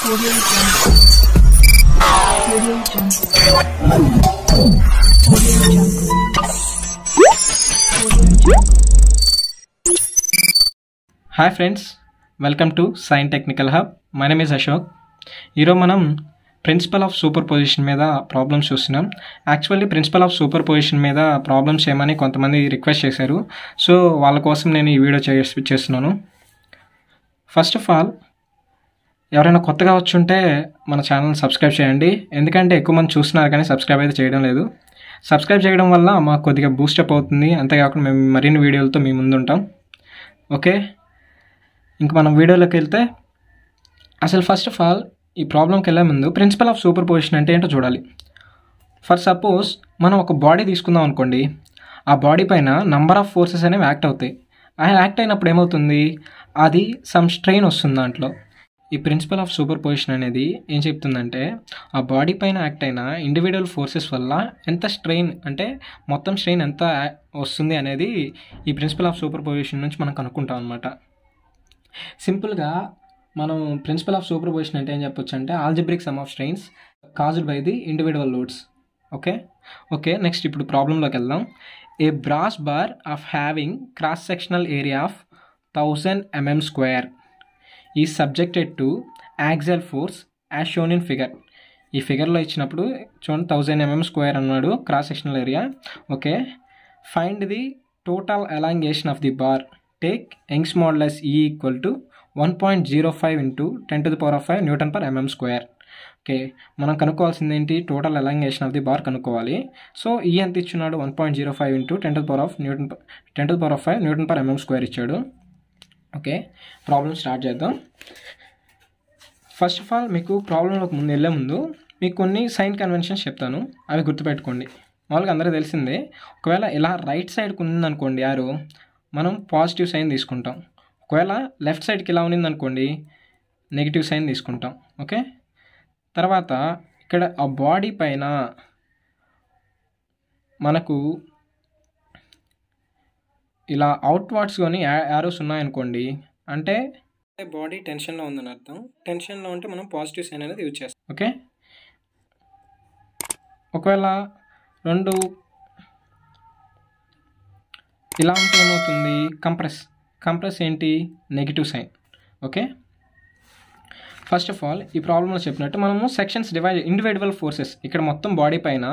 Audio Jungle. Audio Jungle. Audio Jungle. Audio Jungle. Hi friends, welcome to Science Technical Hub. My name is Ashok. ఈరోజు మనం principle of superposition మీద problems చూస్తున్నాం. Actually principle of superposition మీద problems చేయమని కొంతమంది request చేశారు. So వాళ్ళ కోసం నేను ఈ వీడియో చేస్తున్నాను. ఫస్ట్ ఆఫ్ ఆల్ ఎవరైనా కొత్తగా వచ్చుంటే మన ఛానల్ సబ్స్క్రైబ్ చేయండి. ఎందుకంటే ఎక్కువ మంది చూస్తున్నారు కానీ సబ్స్క్రైబ్ అయితే చేయడం లేదు. సబ్స్క్రైబ్ చేయడం వల్ల మాకు కొద్దిగా బూస్టప్ అవుతుంది. అంతేకాకుండా మేము మరిన్ని వీడియోలతో మీ ముందు ఉంటాం. ఓకే, ఇంక మనం వీడియోలోకి వెళ్తే అసలు ఫస్ట్ ఆఫ్ ఆల్ ఈ ప్రాబ్లంకి వెళ్ళే ముందు ప్రిన్సిపల్ ఆఫ్ సూపర్ పొజిషన్ అంటే ఏంటో చూడాలి. ఫర్ సపోజ్ మనం ఒక బాడీ తీసుకుందాం అనుకోండి. ఆ బాడీ పైన నంబర్ ఆఫ్ ఫోర్సెస్ అనేవి యాక్ట్ అవుతాయి. ఆ యాక్ట్ అయినప్పుడు ఏమవుతుంది, అది సమ్ స్ట్రెయిన్ వస్తుంది దాంట్లో. ఈ ప్రిన్సిపల్ ఆఫ్ సూపర్ పొజిషన్ అనేది ఏం చెప్తుందంటే ఆ బాడీ పైన యాక్ట్ అయిన ఇండివిజువల్ ఫోర్సెస్ వల్ల ఎంత స్ట్రెయిన్ అంటే మొత్తం స్ట్రెయిన్ ఎంత వస్తుంది అనేది ఈ ప్రిన్సిపల్ ఆఫ్ సూపర్ పొజిషన్ నుంచి మనం కనుక్కుంటాం అనమాట. సింపుల్గా మనం ప్రిన్సిపల్ ఆఫ్ సూపర్ పొజిషన్ అంటే ఏం చెప్పొచ్చు అంటే algebraic sum of strains caused by the individual loads. Okay next ఇప్పుడు ప్రాబ్లంలోకి వెళ్దాం. A brass bar of having cross sectional area of 1000 mm² is subjected to axial force as shown in figure. ఈ ఫిగర్లో ఇచ్చినప్పుడు చూడండి 1000 mm² అన్నాడు cross sectional area. Okay, find the total elongation of the bar. Take Young's modulus E equal to 1.05 × 10⁵ Nm². Okay, మనం కనుక్కోవాల్సింది ఏంటి, total elongation of the bar కనుక్కోవాలి. So ఈ ఎంత ఇచ్చున్నాడు, 1.05 × 10⁵ Nm² ఇచ్చాడు. ఓకే, ప్రాబ్లం స్టార్ట్ చేద్దాం. ఫస్ట్ ఆఫ్ ఆల్ మీకు ప్రాబ్లంలోకి ముందు వెళ్ళే ముందు మీకు కొన్ని సైన్ కన్వెన్షన్స్ చెప్తాను, అవి గుర్తుపెట్టుకోండి. మామూలుగా అందరూ తెలిసిందే, ఒకవేళ ఇలా రైట్ సైడ్కి ఉందనుకోండి యారో, మనం పాజిటివ్ సైన్ తీసుకుంటాం. ఒకవేళ లెఫ్ట్ సైడ్కి ఇలా ఉన్నిందనుకోండి నెగిటివ్ సైన్ తీసుకుంటాం. ఓకే, తర్వాత ఇక్కడ ఆ బాడీ పైన మనకు ఇలా అవుట్వర్డ్స్ కానీ యారోస్ ఉన్నాయనుకోండి అంటే బాడీ టెన్షన్లో ఉందని అర్థం. టెన్షన్లో ఉంటే మనం పాజిటివ్ సైన్ అనేది యూజ్ చేస్తాం. ఓకే, ఒకవేళ రెండు ఇలా ఉంటే ఏమవుతుంది, కంప్రెస్ ఏంటి, negative sign. Okay, first of all ఈ ప్రాబ్లంలో చెప్పినట్టు మనము సెక్షన్స్ ఇండివిజువల్ ఫోర్సెస్, ఇక్కడ మొత్తం బాడీ పైన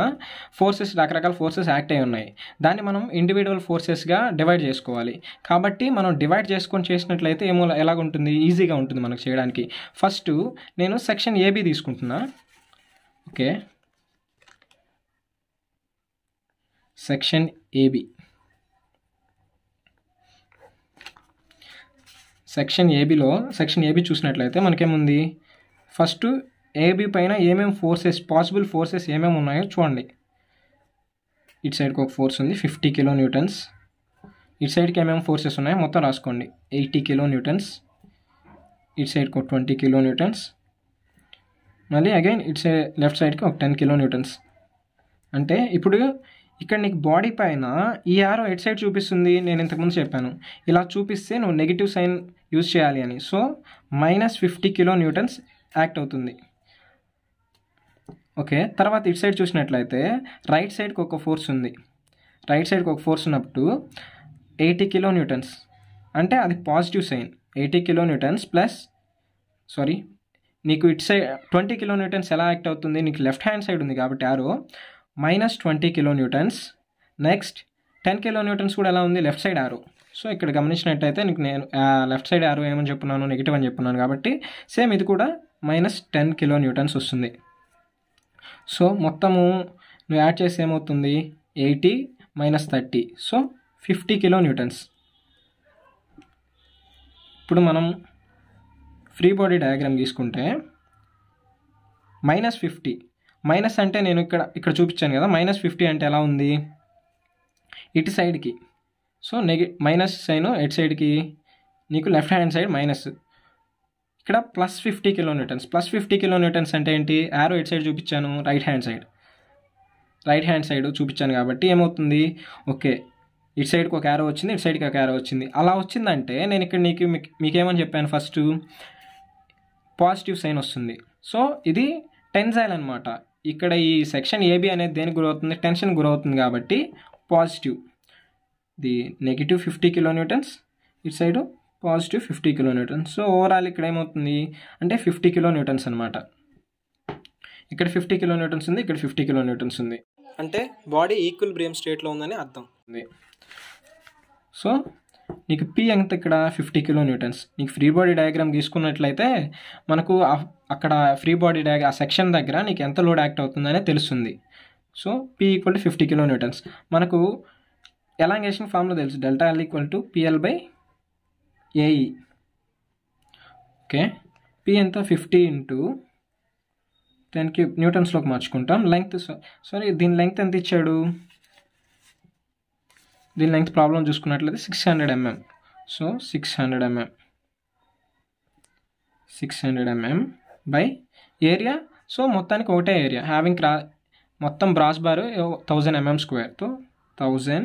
ఫోర్సెస్, రకరకాల ఫోర్సెస్ యాక్ట్ అయి ఉన్నాయి. దాన్ని మనం ఇండివిజువల్ ఫోర్సెస్గా డివైడ్ చేసుకోవాలి. కాబట్టి మనం డివైడ్ చేసుకొని చేసినట్లయితే ఎలాగుంటుంది, ఈజీగా ఉంటుంది మనకు చేయడానికి. ఫస్ట్ నేను సెక్షన్ AB తీసుకుంటున్నా. Okay, section AB. Section AB చూసినట్లయితే మనకేముంది, ఫస్ట్ AB పైన ఏమేమి పాసిబుల్ ఫోర్సెస్ ఏమేమి ఉన్నాయో చూడండి. ఇటు సైడ్కి ఒక ఫోర్స్ ఉంది 50 kN. ఇటు సైడ్కి ఏమేమి ఫోర్సెస్ ఉన్నాయో మొత్తం రాసుకోండి. 80 kN. ఇటు సైడ్కి ఒక 20 kN. మళ్ళీ అగైన్ లెఫ్ట్ సైడ్కి ఒక 10 kN. అంటే ఇప్పుడు ఇక్కడ నీకు బాడీ పైన ఈ యారో ఎట్ సైడ్ చూపిస్తుంది, నేను ఇంతకుముందు చెప్పాను ఇలా చూపిస్తే నువ్వు నెగిటివ్ సైన్ యూజ్ చేయాలి అని. సో -50 kN యాక్ట్ అవుతుంది. ఓకే, తర్వాత ఇటు సైడ్ చూసినట్లయితే రైట్ సైడ్కి ఒక ఫోర్స్ ఉంది. రైట్ సైడ్కి ఒక ఫోర్స్ ఉన్నప్పుడు 80 kN అంటే అది పాజిటివ్ సైన్. 80 kN ప్లస్ నీకు ఇటు సైడ్ 20 kN ఎలా యాక్ట్ అవుతుంది, నీకు లెఫ్ట్ హ్యాండ్ సైడ్ ఉంది కాబట్టి యారో -20 kN. నెక్స్ట్ 10 kN కూడా ఎలా ఉంది, లెఫ్ట్ సైడ్ యారో. సో ఇక్కడ గమనించినట్టయితే నీకు నేను లెఫ్ట్ సైడ్ యారో ఏమని చెప్పున్నాను, నెగిటివ్ అని చెప్పున్నాను కాబట్టి సేమ్ ఇది కూడా -10 kN వస్తుంది. సో మొత్తము నువ్వు యాడ్ చేసి ఏమవుతుంది, 80 - 30, సో 50 kN. ఇప్పుడు మనం ఫ్రీ బాడీ డయాగ్రామ్ తీసుకుంటే -50 మైనస్ అంటే నేను ఇక్కడ చూపించాను కదా, -50 అంటే ఎలా ఉంది, ఇటు సైడ్కి. సో మైనస్ సైన్ ఎటు సైడ్కి, నీకు లెఫ్ట్ హ్యాండ్ సైడ్ మైనస్. ఇక్కడ +50 kN. +50 kN అంటే ఏంటి, యారో ఎటు సైడ్ చూపించాను, రైట్ హ్యాండ్ సైడ్ చూపించాను కాబట్టి ఏమవుతుంది, ఓకే ఇటు సైడ్కి ఒక యారో వచ్చింది, ఇటు సైడ్కి ఒక యారో వచ్చింది. అలా వచ్చిందంటే నేను ఇక్కడ మీకేమని చెప్పాను, ఫస్ట్ పాజిటివ్ సైన్ వస్తుంది. సో ఇది టెన్సైల్ అనమాట. ఇక్కడ ఈ సెక్షన్ ఏబి అనేది దేనికి గురవుతుంది, టెన్షన్ గురవుతుంది కాబట్టి పాజిటివ్. ది నెగిటివ్ 50 కిలోన్యూటన్స్, ఇటు side positive 50 kilonewtons. So overall ఇక్కడ ఏమవుతుంది అంటే 50 కిలోన్యూటన్స్ అనమాట. ఇక్కడ 50 కిలోన్యూటన్స్ ఉంది, ఇక్కడ 50 కిలోన్యూటన్స్ ఉంది. అంటే బాడీ ఈక్విలిబ్రియం స్టేట్లో ఉందని అర్థం ఉంది. సో నీకు పి ఎంత ఇక్కడ 50 కిలోన్యూటన్స్. నీకు ఫ్రీ బాడీ డయాగ్రామ్ తీసుకున్నట్లయితే మనకు అక్కడ ఫ్రీ బాడీ ఆ సెక్షన్ దగ్గర నీకు ఎంత లోడ్ యాక్ట్ అవుతుందనే తెలుస్తుంది. So P equal to 50 kilonewtons. మనకు ఎలాంగేషన్ ఫార్ములా తెలుసు, delta L equal to PL by AE. Okay, P ఎంత 50 ఇంటూ 10 క్యూబ్ న్యూటన్స్లోకి మార్చుకుంటాం. లెంగ్త్ సారీ దీని లెంగ్త్ ఎంత ఇచ్చాడు, దీని లెంగ్త్ ప్రాబ్లం చూసుకున్నట్లయితే 600 mm. So 600 mm by area. So మొత్తానికి ఒకటే ఏరియా హ్యావింగ్ మొత్తం బ్రాస్ బార్ 1000 mm². తో 1000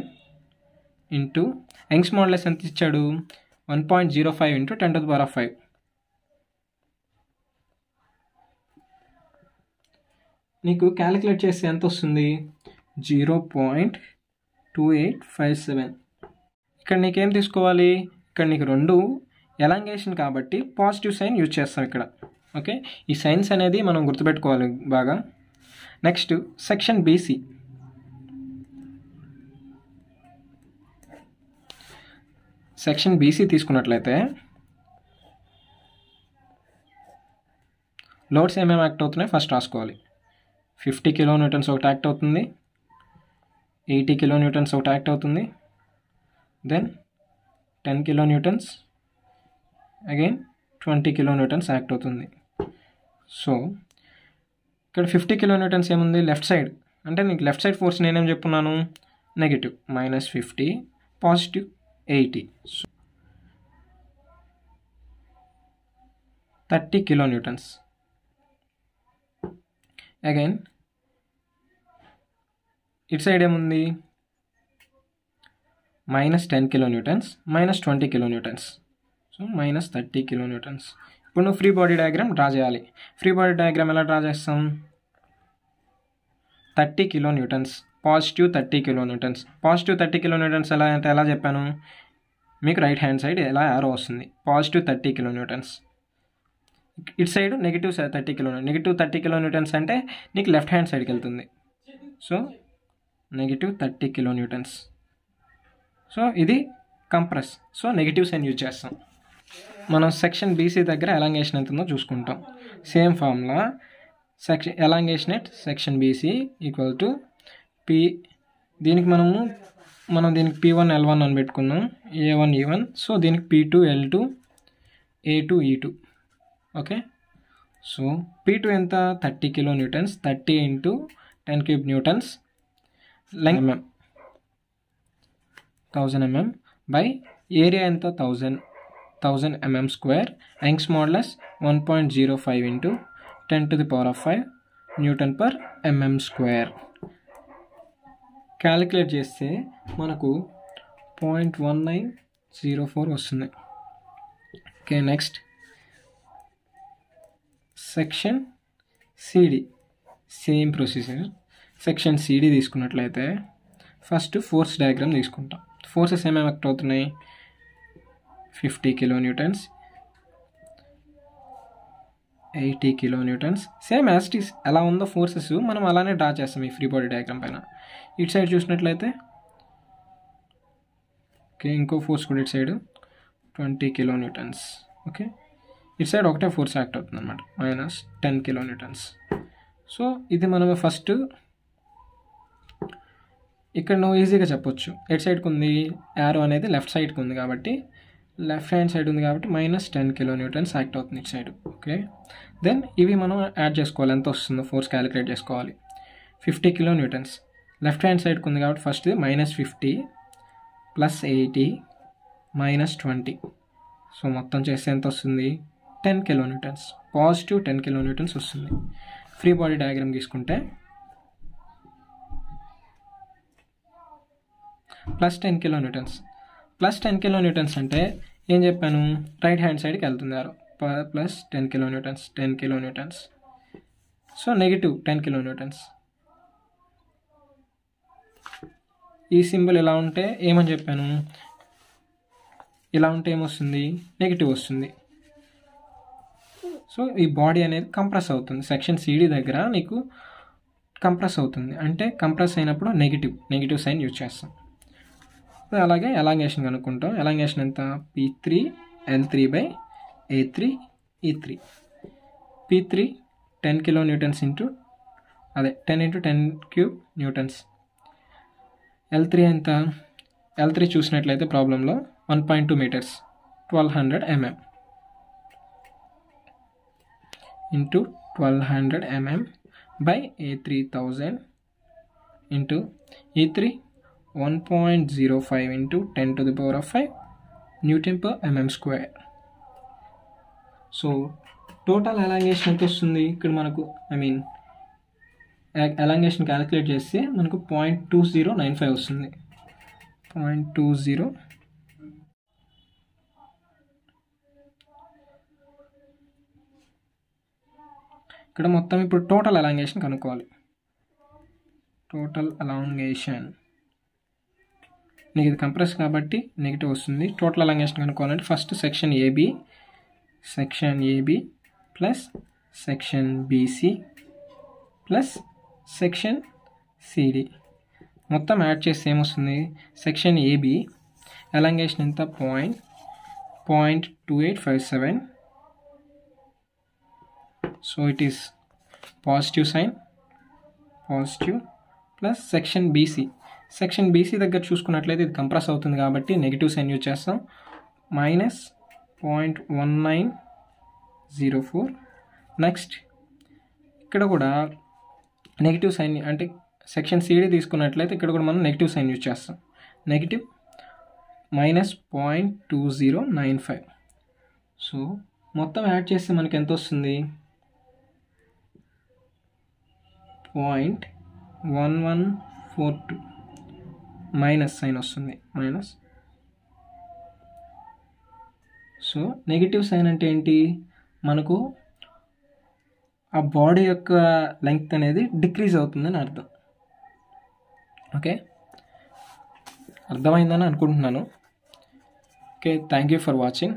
ఇంటూ యంగ్స్ మోడ్యులస్ ఎంత ఇచ్చాడు 1.05 ఇంటూ 10⁵. నీకు క్యాలిక్యులేట్ చేస్తే ఎంత వస్తుంది 0.2857. ఇక్కడ నీకేం తీసుకోవాలి, ఇక్కడ నీకు రెండు ఎలాంగేషన్ కాబట్టి పాజిటివ్ సైన్ యూజ్ చేస్తాం ఇక్కడ. ఓకే, ఈ సైన్స్ అనేది మనం గుర్తుపెట్టుకోవాలి బాగా. Next section BC. Section BC తీసుకున్నట్లయితే లోడ్స్ ఏమేమి యాక్ట్ అవుతున్నాయి ఫస్ట్ రాసుకోవాలి. 50 కిలోన్యూటన్స్ ఒకటి యాక్ట్ అవుతుంది, 80 కిలోన్యూటన్స్ ఒకటి యాక్ట్ అవుతుంది, then 10 kilonewtons, again 20 kilonewtons act అవుతుంది. సో ఇక్కడ 50 కిలోన్యూటన్స్ ఏముంది లెఫ్ట్ సైడ్, అంటే నీకు లెఫ్ట్ సైడ్ ఫోర్స్ నేనేం చెప్పున్నాను negative -50, positive 80. So 30 kilonewtons. Again ఇటు సైడ్ ఏముంది -10 కిలోన్యూటన్స్, -20 కిలోన్యూటన్స్. So -30 kilonewtons. ఇప్పుడు నువ్వు ఫ్రీ బాడీ డయాగ్రామ్ డ్రా చేయాలి. ఫ్రీ బాడీ డయాగ్రామ్ ఎలా డ్రా చేస్తాం, 30 kilonewtons, positive 30 kilonewtons. Positive 30 kilonewtons ఎలా చెప్పాను మీకు, రైట్ హ్యాండ్ సైడ్ ఎలా యారో వస్తుంది, పాజిటివ్ 30 కిలోన్యూటన్స్. ఇటు side negative 30 kilonewtons. Negative 30 kilonewtons అంటే నీకు లెఫ్ట్ హ్యాండ్ సైడ్కి వెళ్తుంది. So negative 30 kilonewtons. సో ఇది compress. So negative sign use చేస్తాం. మనం సెక్షన్ బీసీ దగ్గర ఎలాంగేషన్ ఎంత ఉందో చూసుకుంటాం. Same formula, elongation at section BC equal to P. దీనికి మనం దీనికి P1 L1 అని పెట్టుకున్నాం, A1 E1. సో దీనికి P2 L2, A2 E2. Okay, so P2 ఎంత 30 kilonewtons, 30 into 10 cube newtons, length 1000 mm by area ఎంత 1000 mm², Young's modulus 1.05 into 10⁵ newton per mm². Calculate చేస్తే మనకు 0.1904 వస్తుంది. Okay, next section CD. Same procedure. Section CD తీసుకున్నట్లయితే first force diagram తీసుకుంటాం. Forces ఏమేమి act అవుతున్నాయి 50 kilonewtons, 80 kilonewtons. Same as it is ఎలా ఉందో ఫోర్సెస్ మనం అలానే డ్రా చేస్తాం ఈ ఫ్రీ బాడీ డయాగ్రామ్ పైన. ఇటు సైడ్ చూసినట్లయితే ఓకే, ఇంకో ఫోర్స్ కూడా ఇటు సైడ్ 20 కిలోన్యూటన్స్. ఓకే, ఇటు సైడ్ ఒకటే ఫోర్స్ యాక్ట్ అవుతుంది అనమాట, -10 కిలోన్యూటన్స్. సో ఇది మనం ఫస్ట్ ఇక్కడ నువ్వు ఈజీగా చెప్పొచ్చు, ఎటు సైడ్కి ఉంది యారో అనేది లెఫ్ట్ సైడ్కి ఉంది కాబట్టి, లెఫ్ట్ హ్యాండ్ సైడ్ ఉంది కాబట్టి -10 కిలోన్యూటన్స్ యాక్ట్ అవుతుంది ఇటు సైడ్. ఓకే, దెన్ ఇవి మనం యాడ్ చేసుకోవాలి, ఎంత వస్తుందో ఫోర్స్ క్యాలిక్యులేట్ చేసుకోవాలి. 50 కిలోన్యూటన్స్ లెఫ్ట్ హ్యాండ్ సైడ్కి ఉంది కాబట్టి ఫస్ట్ -50 + 80 -20. సో మొత్తం చేస్తే ఎంత వస్తుంది 10 కిలోన్యూటన్స్, పాజిటివ్ 10 కిలోన్యూటన్స్ వస్తుంది. ఫ్రీ బాడీ డయాగ్రామ్ తీసుకుంటే +10 కిలోన్యూటన్స్. +10 కిలోన్యూటన్స్ అంటే ఏం చెప్పాను, రైట్ హ్యాండ్ సైడ్కి వెళ్తుంది arrow, plus 10 kilonewtons 10 kilonewtons. So negative 10 kilonewtons. ఈ సింబల్ ఇలా ఉంటే ఏమని చెప్పాను, ఇలా ఉంటే ఏమొస్తుంది, నెగిటివ్ వస్తుంది. సో ఈ బాడీ అనేది కంప్రెస్ అవుతుంది. సెక్షన్ సిడి దగ్గర నీకు కంప్రెస్ అవుతుంది, అంటే కంప్రెస్ అయినప్పుడు నెగిటివ్ సైన్ యూజ్ చేస్తాం. అలాగే ఎలాంగేషన్ కనుక్కుంటాం. ఎలాంగేషన్ ఎంత, P3 L3/A3 E3. P3 10 kilo Newton's into 10 × 10³ Newton's. L3 ఎంత, L3 చూసినట్లయితే ప్రాబ్లంలో 1.2 metres 1200 mm into 1200 mm by A3000 ఇంటూ E3 1.05 into 10⁵ Nm². So total elongation ఎంత వస్తుంది ఇక్కడ మనకు, ఎలాంగేషన్ క్యాలిక్యులేట్ చేస్తే మనకు 0.2095 వస్తుంది. 0.20. ఇక్కడ మొత్తం ఇప్పుడు టోటల్ ఎలాంగేషన్ కనుక్కోవాలి. టోటల్ ఎలాంగేషన్ నీకు ఇది కంప్రెస్ కాబట్టి నెగిటివ్ వస్తుంది. టోటల్ ఎలాంగేషన్ కనుక్కోవాలంటే first section AB plus section BC plus section CD మొత్తం యాడ్ చేస్తే ఏమొస్తుంది, సెక్షన్ ఏబి ఎలాంగేషన్ ఎంత 0.2857. So it is positive sign, positive plus section BC దగ్గర చూసుకున్నట్లయితే ఇది కంప్రెస్ అవుతుంది కాబట్టి నెగిటివ్ సైన్ యూజ్ చేస్తాం. -0.1904. నెక్స్ట్ ఇక్కడ కూడా నెగిటివ్ సైన్, అంటే సెక్షన్ సిడి తీసుకున్నట్లయితే ఇక్కడ కూడా మనం నెగిటివ్ సైన్ యూజ్ చేస్తాం. నెగిటివ్ -0.2095. సో మొత్తం యాడ్ చేస్తే మనకి ఎంత వస్తుంది, 0.1142 మైనస్ సైన్ వస్తుంది, మైనస్. సో నెగిటివ్ సైన్ అంటే ఏంటి, మనకు ఆ బాడీ యొక్క లెంగ్త్ అనేది డిక్రీజ్ అవుతుందని అర్థం. ఓకే, అర్థమైందని అనుకుంటున్నాను. Okay, thank you for watching.